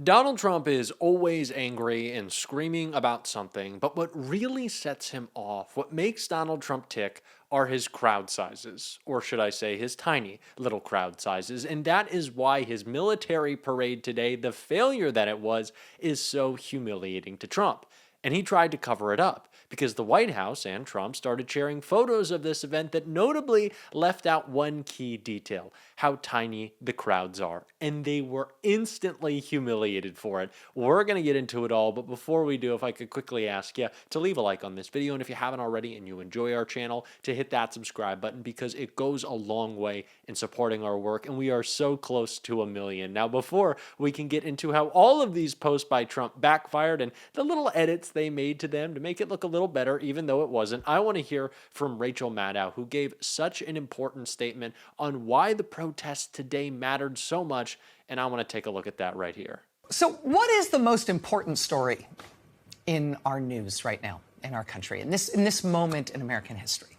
Donald Trump is always angry and screaming about something, but what really sets him off, what makes Donald Trump tick, are his crowd sizes, or should I say his tiny little crowd sizes. And that is why his military parade today, the failure that it was, is so humiliating to Trump. And he tried to cover it up because the White House and Trump started sharing photos of this event that notably left out one key detail: how tiny the crowds are. And they were instantly humiliated for it. We're going to get into it all, but before we do, if I could quickly ask you to leave a like on this video, and if you haven't already and you enjoy our channel, to hit that subscribe button because it goes a long way in supporting our work, and we are so close to 1 million. Now, before we can get into how all of these posts by Trump backfired and the little edits they made to them to make it look a little better, even though it wasn't, I want to hear from Rachel Maddow, who gave such an important statement on why the protests today mattered so much, and I want to take a look at that right here. So what is the most important story in our news right now, in our country, in this moment in American history?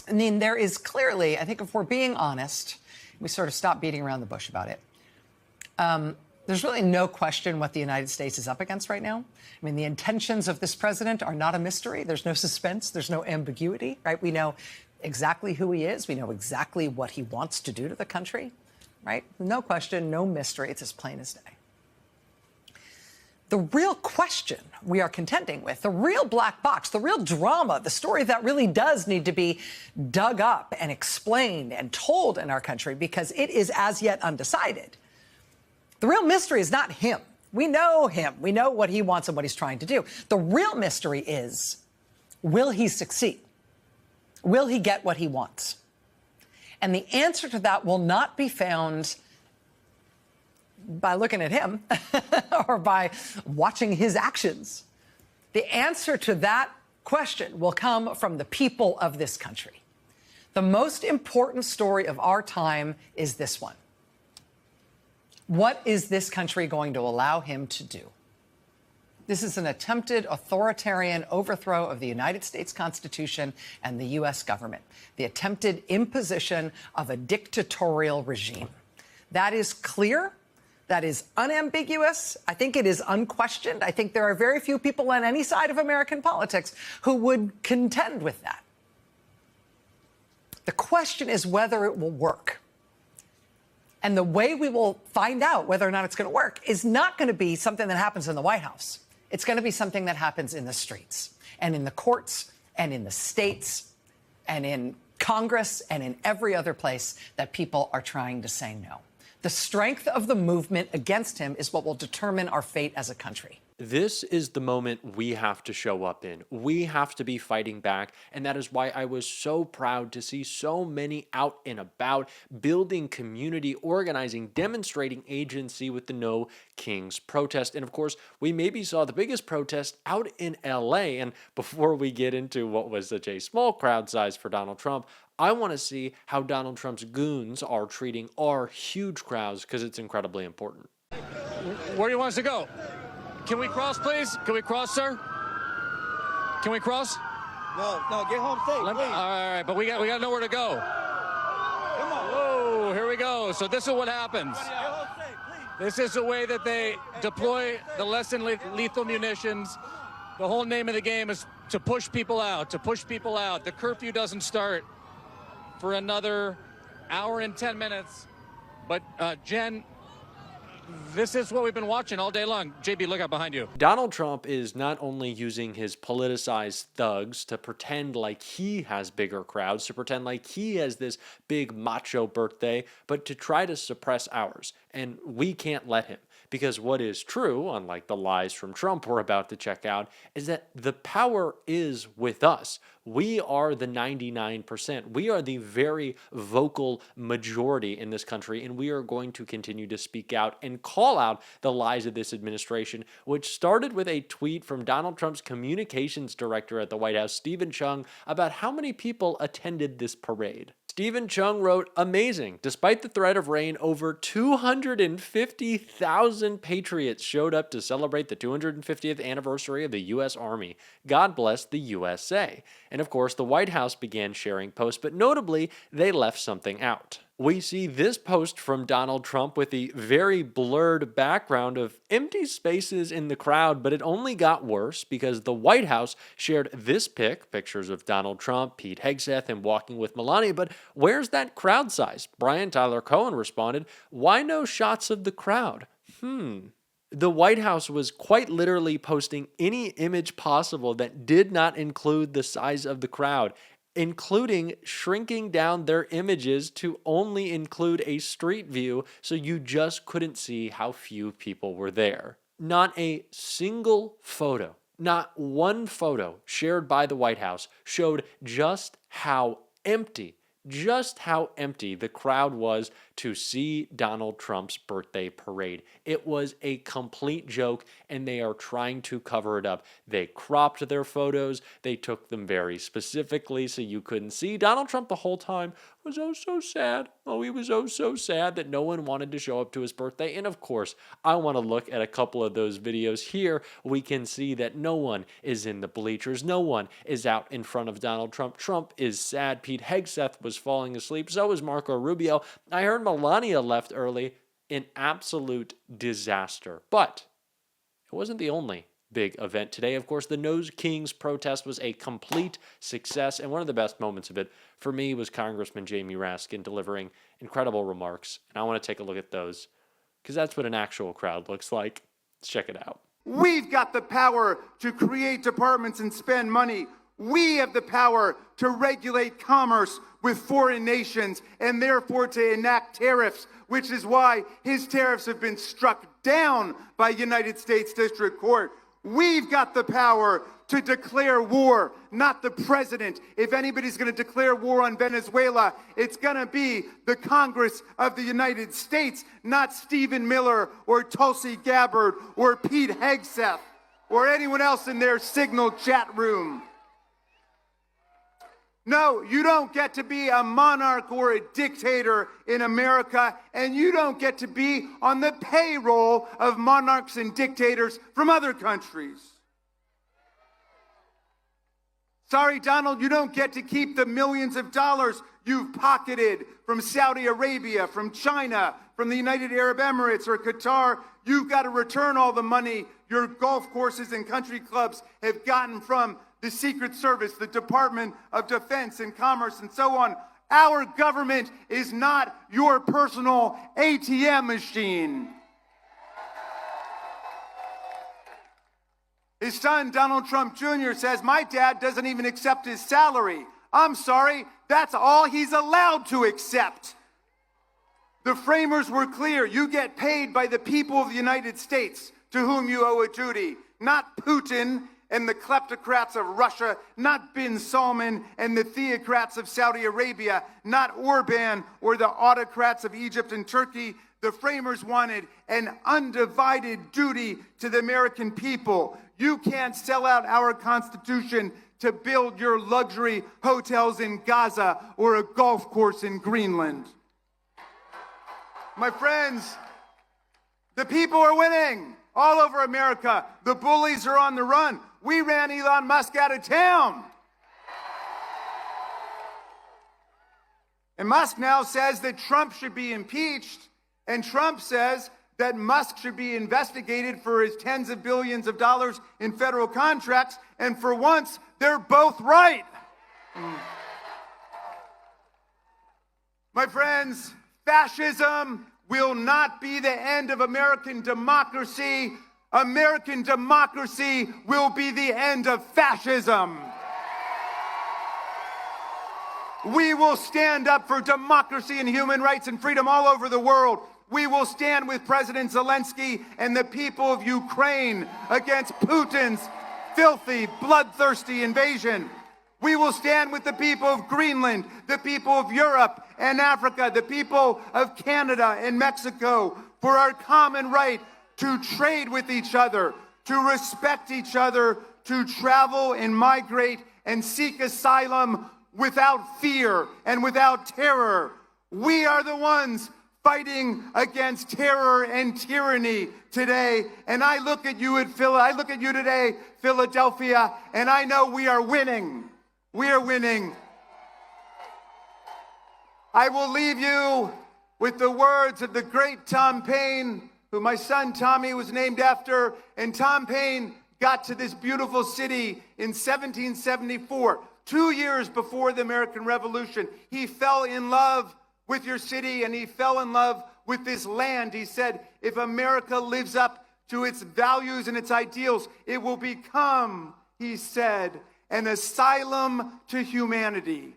I mean, there is clearly, I think if we're being honest, we sort of stop beating around the bush about it. There's really no question what the United States is up against right now. I mean, the intentions of this president are not a mystery. There's no suspense. There's no ambiguity, right? We know exactly who he is. We know exactly what he wants to do to the country, right? No question, no mystery. It's as plain as day. The real question we are contending with, the real black box, the real drama, the story that really does need to be dug up and explained and told in our country because it is as yet undecided. The real mystery is not him. We know him. We know what he wants and what he's trying to do. The real mystery is, will he succeed? Will he get what he wants? And the answer to that will not be found by looking at him or by watching his actions. The answer to that question will come from the people of this country. The most important story of our time is this one. What is this country going to allow him to do? This is an attempted authoritarian overthrow of the United States Constitution and the U.S. government, the attempted imposition of a dictatorial regime. That is clear. That is unambiguous. I think it is unquestioned. I think there are very few people on any side of American politics who would contend with that. The question is whether it will work. And the way we will find out whether or not it's going to work is not going to be something that happens in the White House. It's going to be something that happens in the streets and in the courts and in the states and in Congress and in every other place that people are trying to say no. The strength of the movement against him is what will determine our fate as a country. This is the moment we have to show up in. We have to be fighting back, and that is why I was so proud to see so many out and about, building community, organizing, demonstrating agency with the No Kings protest. And of course, we maybe saw the biggest protest out in LA. And before we get into what was such a small crowd size for Donald Trump, I want to see how Donald Trump's goons are treating our huge crowds because it's incredibly important. Where do you want us to go? Can we cross, please? Can we cross, sir? Can we cross? No, get home safe, please. All right, but we got to know where to go. Come on. Whoa, here we go. So this is what happens. Get home safe, please. This is the way that they deploy the less than lethal munitions. The whole name of the game is to push people out, The curfew doesn't start for another hour and 10 minutes. But, Jen, this is what we've been watching all day long. JB, look out behind you. Donald Trump is not only using his politicized thugs to pretend like he has bigger crowds, to pretend like he has this big macho birthday, but to try to suppress ours. And we can't let him. Because what is true, unlike the lies from Trump we're about to check out, is that the power is with us. We are the 99%. We are the very vocal majority in this country, and we are going to continue to speak out and call out the lies of this administration, which started with a tweet from Donald Trump's communications director at the White House, Stephen Chung, about how many people attended this parade. Stephen Chung wrote, "Amazing. Despite the threat of rain, over 250,000 patriots showed up to celebrate the 250th anniversary of the U.S. Army. God bless the USA." And of course, the White House began sharing posts, but notably, they left something out. We see this post from Donald Trump with the very blurred background of empty spaces in the crowd, but it only got worse because the White House shared this pictures of Donald Trump, Pete Hegseth, and walking with Melania, but where's that crowd size? Brian Tyler Cohen responded, "Why no shots of the crowd?" The White House was quite literally posting any image possible that did not include the size of the crowd, including shrinking down their images to only include a street view so you just couldn't see how few people were there. Not a single photo, not one photo shared by the White House showed just how empty the crowd was to see Donald Trump's birthday parade. It was a complete joke, and they are trying to cover it up. They cropped their photos. They took them very specifically so you couldn't see. Donald Trump the whole time was so sad. Oh, he was so sad that no one wanted to show up to his birthday. And of course, I want to look at a couple of those videos here. We can see that no one is in the bleachers. No one is out in front of Donald Trump. Trump is sad. Pete Hegseth was falling asleep. So was Marco Rubio. I heard Melania left early. An absolute disaster. But it wasn't the only big event today. Of course, the No Kings protest was a complete success, and one of the best moments of it for me was Congressman Jamie Raskin delivering incredible remarks, and I want to take a look at those because that's what an actual crowd looks like. Let's check it out. We've got the power to create departments and spend money. We have the power to regulate commerce with foreign nations and therefore to enact tariffs, which is why his tariffs have been struck down by United States District Court. We've got the power to declare war, not the president. If anybody's going to declare war on Venezuela, it's going to be the Congress of the United States, not Stephen Miller or Tulsi Gabbard or Pete Hegseth or anyone else in their Signal chat room. No, you don't get to be a monarch or a dictator in America, and you don't get to be on the payroll of monarchs and dictators from other countries. Sorry, Donald, you don't get to keep the millions of dollars you've pocketed from Saudi Arabia, from China, from the United Arab Emirates or Qatar. You've got to return all the money your golf courses and country clubs have gotten from the Secret Service, the Department of Defense and Commerce, and so on. Our government is not your personal ATM machine. His son, Donald Trump Jr., says, my dad doesn't even accept his salary. I'm sorry, that's all he's allowed to accept. The framers were clear. You get paid by the people of the United States to whom you owe a duty, not Putin and the kleptocrats of Russia, not bin Salman and the theocrats of Saudi Arabia, not Orban or the autocrats of Egypt and Turkey. The framers wanted an undivided duty to the American people. You can't sell out our Constitution to build your luxury hotels in Gaza or a golf course in Greenland. My friends, the people are winning all over America. The bullies are on the run. We ran Elon Musk out of town. And Musk now says that Trump should be impeached, and Trump says that Musk should be investigated for his tens of billions of dollars in federal contracts, and for once, they're both right. My friends, fascism will not be the end of American democracy. American democracy will be the end of fascism. We will stand up for democracy and human rights and freedom all over the world. We will stand with President Zelensky and the people of Ukraine against Putin's filthy, bloodthirsty invasion. We will stand with the people of Greenland, the people of Europe and Africa, the people of Canada and Mexico for our common right to trade with each other, to respect each other, to travel and migrate and seek asylum without fear and without terror. We are the ones fighting against terror and tyranny today. And I look at you today, Philadelphia, and I know we are winning. We are winning. I will leave you with the words of the great Tom Paine, who my son Tommy was named after. And Tom Paine got to this beautiful city in 1774, 2 years before the American Revolution. He fell in love with your city and he fell in love with this land. He said, if America lives up to its values and its ideals, it will become, he said, an asylum to humanity.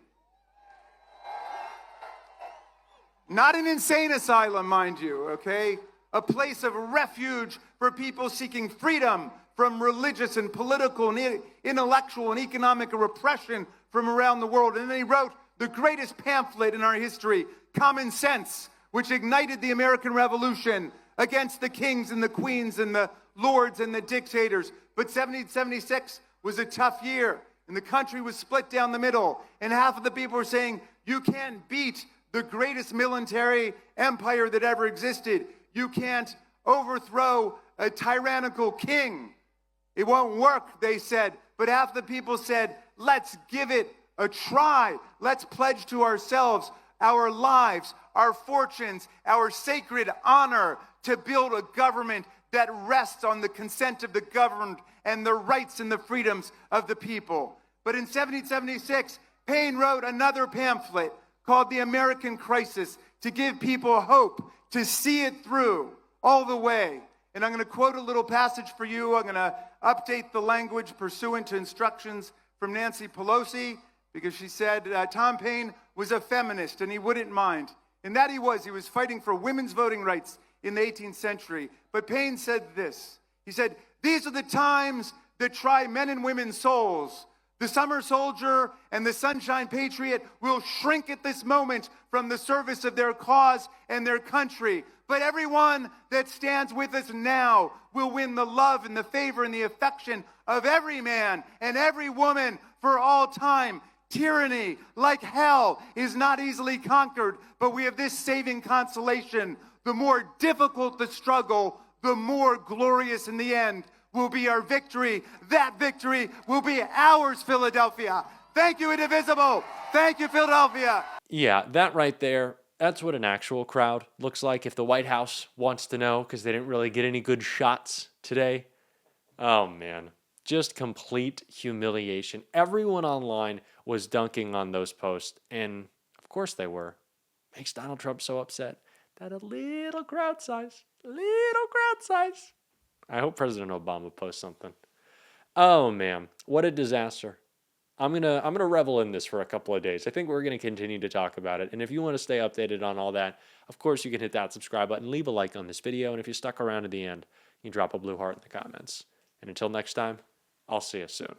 Not an insane asylum, mind you, okay? A place of refuge for people seeking freedom from religious and political and intellectual and economic repression from around the world. And then he wrote the greatest pamphlet in our history, Common Sense, which ignited the American Revolution against the kings and the queens and the lords and the dictators. But 1776 was a tough year, and the country was split down the middle, and half of the people were saying, you can't beat the greatest military empire that ever existed. You can't overthrow a tyrannical king. It won't work, they said. But half the people said, let's give it a try. Let's pledge to ourselves our lives, our fortunes, our sacred honor to build a government that rests on the consent of the governed and the rights and the freedoms of the people. But in 1776, Paine wrote another pamphlet called The American Crisis to give people hope, to see it through all the way. And I'm going to quote a little passage for you. I'm going to update the language pursuant to instructions from Nancy Pelosi, because she said Tom Paine was a feminist and he wouldn't mind. And that he was fighting for women's voting rights in the 18th century. But Paine said this. He said, these are the times that try men and women's souls. The summer soldier and the sunshine patriot will shrink at this moment from the service of their cause and their country. But everyone that stands with us now will win the love and the favor and the affection of every man and every woman for all time. Tyranny, like hell, is not easily conquered, but we have this saving consolation. The more difficult the struggle, the more glorious in the end will be our victory. That victory will be ours, Philadelphia. Thank you, Indivisible. Thank you, Philadelphia. Yeah, that right there, that's what an actual crowd looks like if the White House wants to know, because they didn't really get any good shots today. Oh, man. Just complete humiliation. Everyone online was dunking on those posts, and of course they were. Makes Donald Trump so upset. That a little crowd size. I hope President Obama posts something. Oh, man. What a disaster. I'm gonna revel in this for a couple of days. I think we're gonna continue to talk about it. And if you want to stay updated on all that, of course you can hit that subscribe button, leave a like on this video, and if you stuck around to the end, you can drop a blue heart in the comments. And until next time, I'll see you soon.